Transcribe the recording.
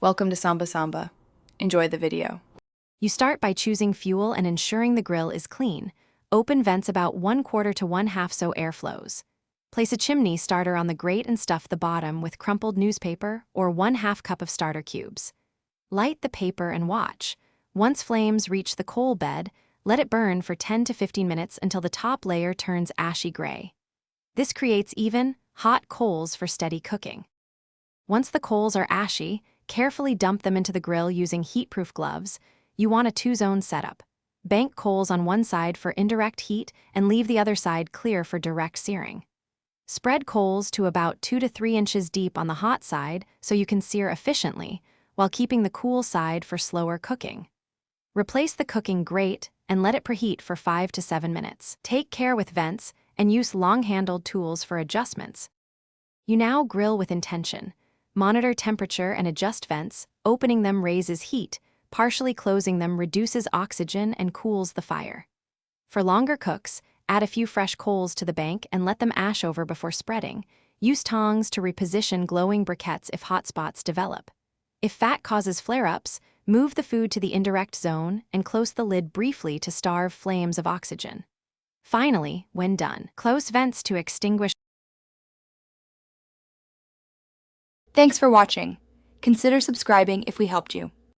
Welcome to Samba Samba. Enjoy the video. You start by choosing fuel and ensuring the grill is clean. Open vents about 1/4 to 1/2 so air flows. Place a chimney starter on the grate and stuff the bottom with crumpled newspaper or 1/2 cup of starter cubes. Light the paper and watch. Once flames reach the coal bed, let it burn for 10 to 15 minutes until the top layer turns ashy gray. This creates even, hot coals for steady cooking. Once the coals are ashy, carefully dump them into the grill using heat-proof gloves. You want a 2-zone setup. Bank coals on one side for indirect heat and leave the other side clear for direct searing. Spread coals to about 2 to 3 inches deep on the hot side so you can sear efficiently, while keeping the cool side for slower cooking. Replace the cooking grate and let it preheat for 5 to 7 minutes. Take care with vents and use long-handled tools for adjustments. You now grill with intention. Monitor temperature and adjust vents. Opening them raises heat, partially closing them reduces oxygen and cools the fire. For longer cooks, add a few fresh coals to the bank and let them ash over before spreading. Use tongs to reposition glowing briquettes if hot spots develop. If fat causes flare-ups, move the food to the indirect zone and close the lid briefly to starve flames of oxygen. Finally, when done, close vents to extinguish. Thanks for watching. Consider subscribing if we helped you.